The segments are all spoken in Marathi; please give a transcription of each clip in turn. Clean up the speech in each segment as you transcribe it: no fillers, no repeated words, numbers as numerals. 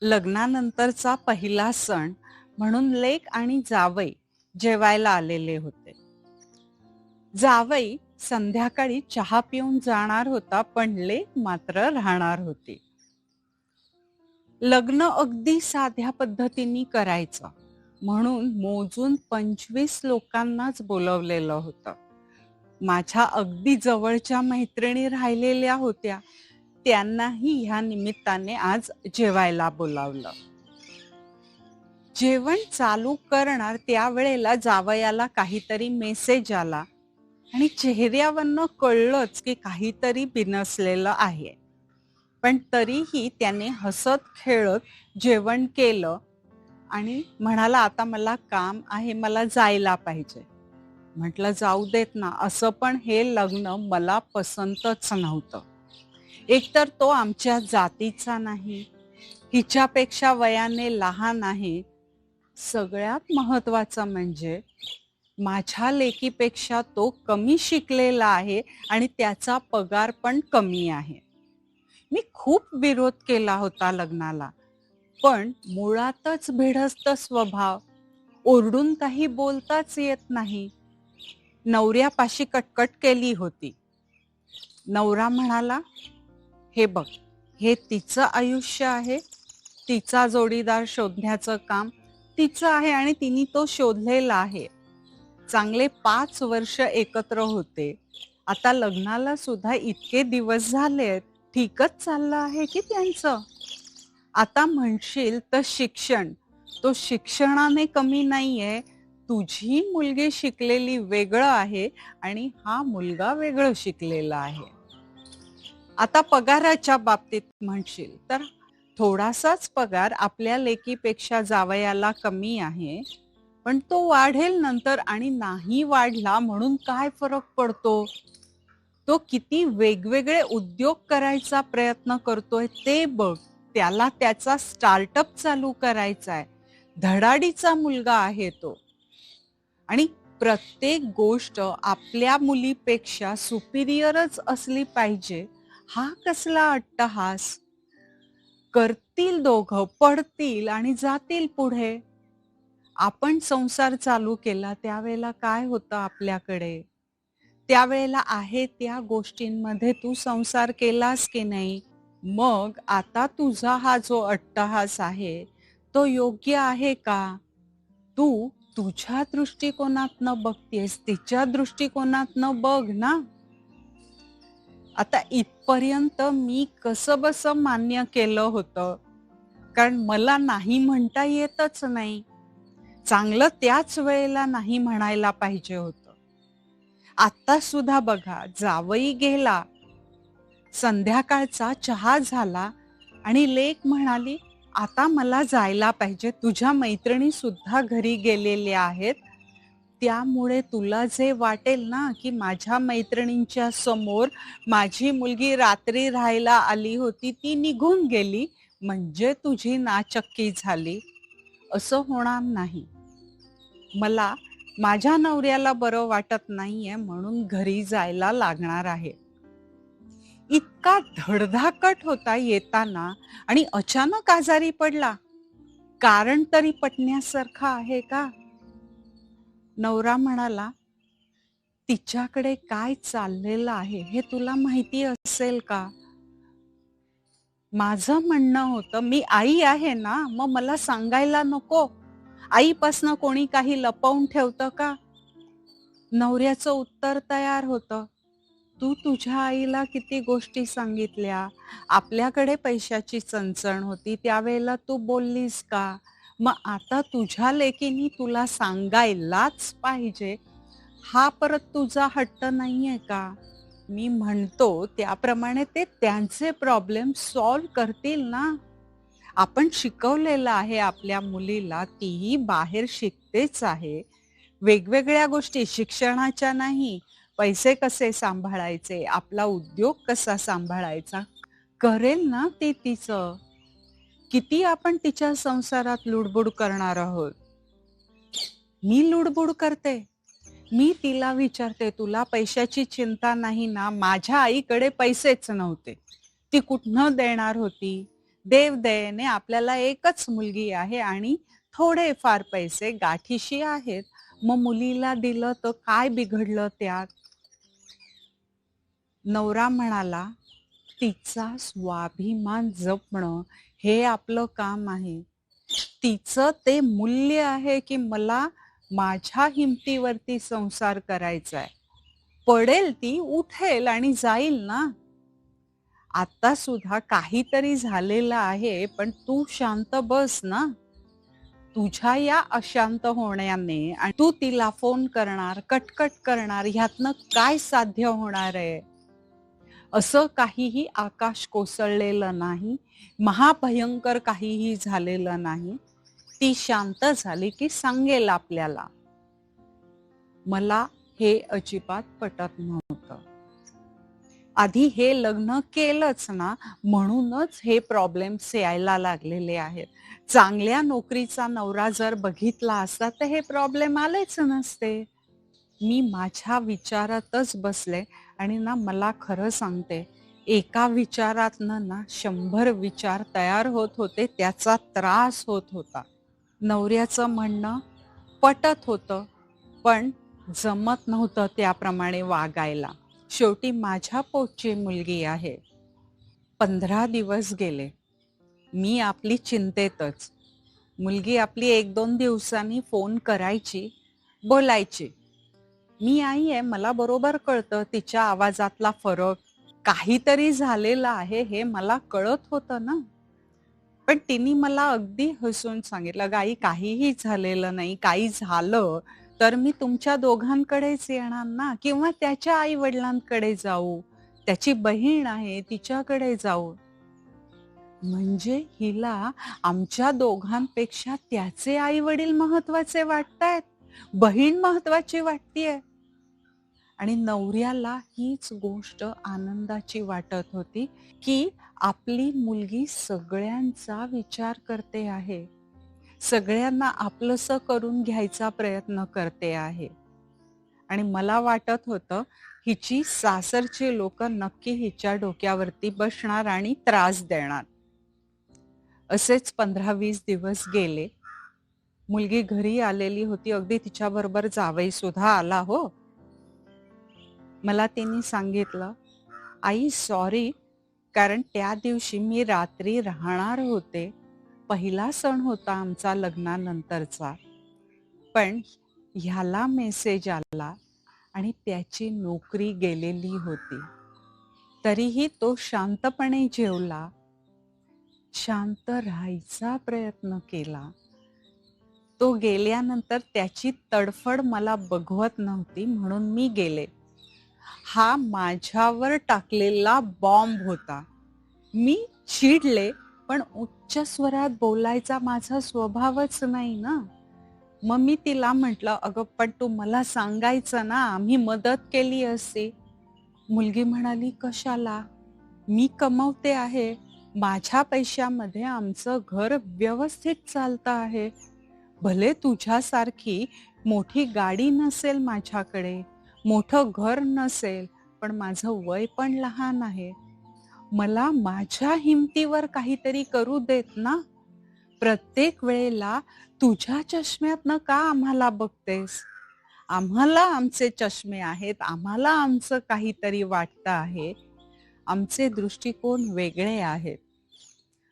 लग्नानंतरचा पहिला सण म्हणून लेक आणि जावई जेवायला आलेले होते. जावई संध्याकाळी चहा पिऊन जाणार होता, पण लेक मात्र राहणार होती. लग्न अगदी साध्या पद्धतीने करायचं म्हणून मोजून 25 लोकांनाच बोलवलेलं होतं. माझ्या अगदी जवळच्या मैत्रिणी राहिलेल्या होत्या. त्यांनाही ह्या निमित्ताने आज जेवायला बोलावलं. जेवण चालू करणार त्यावेळेला जावयाला काहीतरी मेसेज आला आणि चेहऱ्यावरनं कळलंच की काहीतरी बिनसलेलं आहे. पण तरीही त्याने हसत खेळत जेवण केलं आणि म्हणाला, आता मला काम आहे, मला जायला पाहिजे. म्हटलं जाऊ देत ना, असं पण हे लग्न मला पसंतच नव्हतं. एकतर तो आमच्या जातीचा नाही, हिच्यापेक्षा वयाने लहान आहे. सगळ्यात महत्वाचं म्हणजे माझ्या लेकीपेक्षा तो कमी शिकलेला आहे आणि त्याचा पगार पण कमी आहे. मी खूप विरोध केला होता लग्नाला, पण मुळातच भिडस्त स्वभाव, ओरडून काही बोलताच येत नाही. नवऱ्यापाशी कटकट केली होती. नवरा म्हणाला, हे बघ, हे तिचं आयुष्य आहे, तिचा जोडीदार शोधण्याचं काम तिचं आहे आणि तिने तो शोधलेला आहे. चांगले 5 वर्ष एकत्र होते. आता लग्नाला सुद्धा इतके दिवस झालेत. ठीकच चाललं आहे की त्यांचं. आता म्हणशील तर शिक्षण, तो शिक्षणाने कमी नाहीये. तुझी मुलगी शिकलेली वेगळं आहे आणि हा मुलगा वेगळं शिकलेला आहे. आता पगाराच्या बाबतीत म्हणशील तर थोडासाच पगार आपल्या लेकीपेक्षा जावयाला कमी आहे, पण तो वाढेल नंतर आणि नाही वाढला म्हणून काय फरक पडतो? तो किती वेगवेगळे उद्योग करायचा प्रयत्न करतोय ते बघ. त्याला त्याचा स्टार्टअप चालू करायचा आहे. धडाडीचा मुलगा आहे तो. आणि प्रत्येक गोष्ट आपल्या मुलीपेक्षा सुपिरियरच असली पाहिजे, हा कसला अट्टहास? करतील दोघं, पडतील आणि जातील पुढे. आपण संसार चालू केला त्यावेळेला काय होतं आपल्याकडे? त्यावेळेला आहे त्या गोष्टींमध्ये तू संसार केलास की नाही? मग आता तुझा हा जो अट्टहास आहे, तो योग्य आहे का? तू तुझ्या दृष्टिकोनातनं बघतेस, तिच्या दृष्टिकोनातनं बघ ना. आता इथपर्यंत मी कसंबसं मान्य केलं होतं, कारण मला नाही म्हणता येतच नाही. चांगलं त्याच वेळेला नाही म्हणायला पाहिजे होतं. आता सुद्धा बघा, जावई गेला, संध्याकाळचा चहा झाला आणि लेक म्हणाली, आता मला जायला पाहिजे. तुझ्या मैत्रिणी सुद्धा घरी गेलेल्या आहेत. त्यामुळे तुला जे वाटेल ना, की माझ्या मैत्रिणींच्या समोर माझी मुलगी रात्री राहायला आली होती, ती निघून गेली, म्हणजे तुझी नाचक्की झाली, असं होणार नाही. मला माझ्या नवऱ्याला बरं वाटत नाहीये म्हणून घरी जायला लागणार आहे. इतका धडधाकट होता येताना आणि अचानक आजारी पडला. कारण तरी पटण्यासारखं आहे का? नवरा म्हणाला, तिच्याकडे काय चाललेलं आहे हे तुला माहिती असेल का? माझं म्हणणं होतं, मी आई आहे ना, मग मला सांगायला नको? आईपासनं कोणी काही लपवून ठेवतं का? नवऱ्याचं उत्तर तयार होतं. तू तुझ्या आईला किती गोष्टी सांगितल्या. आपल्याकडे पैशाची चणचण होती, त्यावेळेला तू बोललीस का? मग आता तुझ्या लेकीनी तुला सांगायलाच पाहिजे, हा परत तुझा हट्ट नाहीये का? मी म्हणतो त्याप्रमाणे ते त्यांचे प्रॉब्लेम सॉल्व्ह करतील ना. आपण शिकवलेलं आहे आपल्या मुलीला, तीही बाहेर शिकतेच आहे. वेगवेगळ्या गोष्टी शिक्षणाच्या नाही, पैसे कसे सांभाळायचे, आपला उद्योग कसा सांभाळायचा, करेल ना ती तिचं. किती आपण तिच्या संसारात लुडबुड करणार आहोत. मी लुडबुड करते. मी तिला विचारते, तुला पैशाची चिंता नाही ना? माझ्या आईकडे पैसेच नव्हते. ती कुठनं देणार होती? देवदयेने आपल्याला एकच मुलगी आहे आणि थोडेफार पैसे गाठीशी आहेत. मग मुलीला दिलं तर काय बिघडलं त्यात? नवरा म्हणाला, तिचा स्वाभिमान जपणं हे आपलं काम आहे. तिचं ते मूल्य आहे, की मला माझ्या हिमतीवरती संसार करायचा आहे. पडेल ती, उठेल आणि जाईल ना. आता सुद्धा काहीतरी झालेलं आहे, पण तू शांत बस ना. तुझ्या या अशांत होण्याने आणि तू तिला फोन करणार, कटकट करणार, ह्यातनं काय साध्य होणार आहे? असं काहीही आकाश कोसळलेलं नाही. महाभयंकर काहीही झालेलं नाही. ती शांत झाली की सांगेल आपल्याला. मला हे अजिबात पटत नव्हतं. आधी हे लग्न केलंच ना, म्हणूनच हे प्रॉब्लेम्स यायला लागलेले आहेत. चांगल्या नोकरीचा नवरा जर बघितला असता, तर हे प्रॉब्लेम आलेच नसते. मी माझ्या विचारातच बसले आणि ना मला खरं सांगते, एका विचारातनं ना 100 विचार तयार होत होते. त्याचा त्रास होत होता. नवऱ्याचं म्हणणं पटत होतं, पण जमत नव्हतं त्याप्रमाणे वागायला. शेवटी माझ्या पोटची मुलगी आहे. 15 दिवस गेले. मी आपली चिंतेतच. मुलगी आपली 1-2 दिवसांनी फोन करायची, बोलायची. मी आई आहे, मला बरोबर कळतं तिच्या आवाजातला फरक. काहीतरी झालेलं आहे हे मला कळत होतं ना. पण तिने मला अगदी हसून सांगितलं, "अगं आई काहीही झालेलं नाही. काही झालं तर मी तुमच्या दोघांकडेच येणार ना किंवा त्याच्या आई-वडिलांकडे जाऊ. त्याची बहीण आहे तिच्याकडे जाऊ." म्हणजे हिला आमच्या दोघांपेक्षा त्याचे आई-वडील महत्वाचे वाटतायत. बहीण महत्वाची वाटतीये. आणि नवऱ्याला हीच गोष्ट आनंदाची वाटत होती, की आपली मुलगी सगळ्यांचा विचार करते आहे. सगळ्यांना आपलंसं करून घ्यायचा प्रयत्न करते आहे. आणि मला वाटत होतं, हिची सासरची लोकं नक्की हिच्या डोक्यावरती बसणार आणि त्रास देणार. असेच 15-20 दिवस गेले. मुलगी घरी आलेली होती. अगदी तिच्याबरोबर जावईसुद्धा आला हो. मला तिने सांगितलं, "आई सॉरी, कारण त्या दिवशी मी रात्री राहणार होते. पहिला सण होता आमचा लग्नानंतरचा. पण ह्याला मेसेज आला आणि त्याची नोकरी गेलेली होती. तरीही तो शांतपणे जेवला, शांत राहायचा प्रयत्न केला. तो गेल्यानंतर त्याची तडफड मला बघवत नव्हती म्हणून मी गेले. हा माझ्यावर टाकलेला बॉम्ब होता. मी चिडले, पण उच्च स्वरात बोलायचा माझा स्वभावच नाही ना. मग मी तिला म्हटलं, "अगं पण तू मला सांगायचं ना, आम्ही मदत केली असती." मुलगी म्हणाली, "कशाला? मी कमवते आहे. माझ्या पैशामध्ये आमचं घर व्यवस्थित चालतं आहे. भले तुझ्यासारखी मोठी गाडी नसेल माझ्याकडे, मोठं घर नसेल, पण माझं वय पण लहान आहे. मला माझ्या हिमतीवर काहीतरी करू देत ना. प्रत्येक वेळेला तुझ्या चष्म्यातनं का आम्हाला बघतेस? आम्हाला आमचे चष्मे आहेत, आम्हाला आमचं काहीतरी वाटतं आहे. आमचे दृष्टिकोन वेगळे आहेत.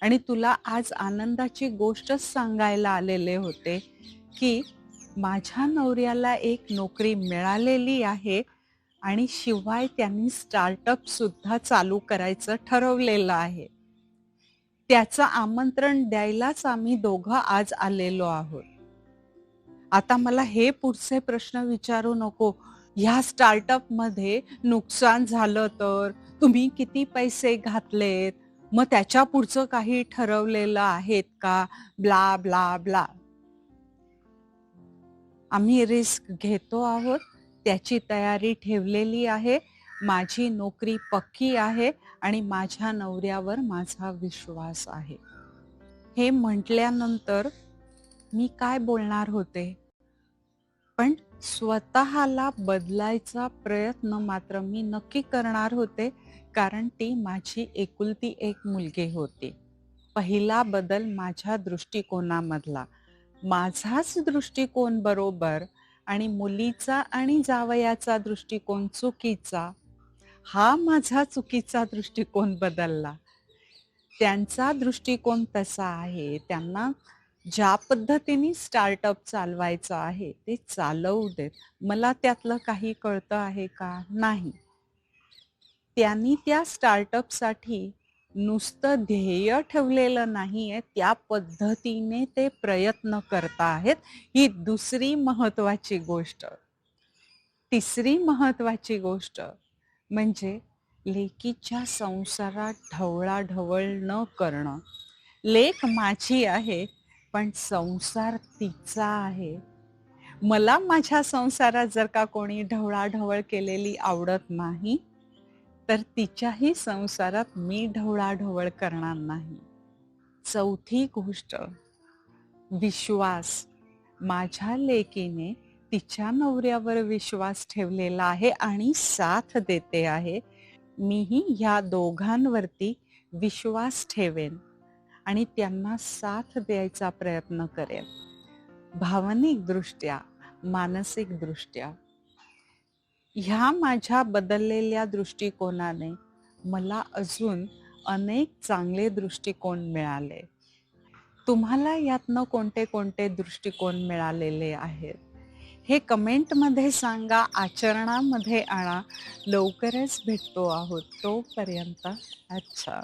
आणि तुला आज आनंदाची गोष्टच सांगायला आलेले होते, की माझ्या नवऱ्याला एक नोकरी मिळालेली आहे आणि शिवाय त्यांनी स्टार्टअप सुद्धा चालू करायचं ठरवलेलं आहे. त्याचं आमंत्रण द्यायलाच आम्ही दोघं आज आलेलो आहोत. आता मला हे पुढचे प्रश्न विचारू नको. ह्या स्टार्टअपमध्ये नुकसान झालं तर? तुम्ही किती पैसे घातलेत? मग त्याच्या पुढचं काही ठरवलेलं आहेत का? Blah, blah, blah. आम्ही रिस्क घेतो आहोत. त्याची तयारी ठेवलेली आहे. माझी नोकरी पक्की आहे आणि माझ्या नवऱ्यावर माझा विश्वास आहे. हे म्हटल्यानंतर मी काय बोलणार होते? पण स्वतःला बदलायचा प्रयत्न मात्र मी नक्की करणार होते, कारण ती माझी एकुलती एक मुलगी होती. पहिला बदल माझ्या दृष्टिकोनामधला. माझाच दृष्टिकोन बरोबर आणि मुलीचा आणि जावयाचा दृष्टिकोन चुकीचा. हा माझा चुकीचा दृष्टिकोन बदलला. त्यांचा दृष्टिकोन तसा आहे. त्यांना ज्या पद्धतीने स्टार्टअप चालवायचं आहे ते चालवू देत. मला त्यातलं काही कळतं आहे का? नाही. त्यांनी त्या स्टार्टअपसाठी नुसतं ध्येय ठेवलेलं नाहीये, त्या पद्धतीने ते प्रयत्न करत आहेत. ही दुसरी महत्वाची गोष्ट. तिसरी महत्वाची गोष्ट म्हणजे लेकीच्या संसारात ढवळाढवळ न करणं. लेक माझी आहे, पण संसार तिचा आहे. मला माझ्या संसारात जर का कोणी ढवळाढवळ केलेली आवडत नाही, तर तिच्याही संसारात मी ढवळाढवळ करणार नाही. चौथी गोष्ट, विश्वास. माझ्या लेकीने तिच्या नवऱ्यावर विश्वास ठेवलेला आहे आणि साथ देते आहे. मीही ह्या दोघांवरती विश्वास ठेवेन आणि त्यांना साथ द्यायचा प्रयत्न करेन. भावनिकदृष्ट्या, मानसिकदृष्ट्या ह्या माझ्या बदललेल्या दृष्टिकोनाने मला अजून अनेक चांगले दृष्टिकोन मिळाले. तुम्हाला यातनं कोणते कोणते दृष्टिकोन मिळालेले आहेत हे कमेंटमध्ये सांगा, आचरणामध्ये आणा. लवकरच भेटतो आहोत. तोपर्यंत अच्छा.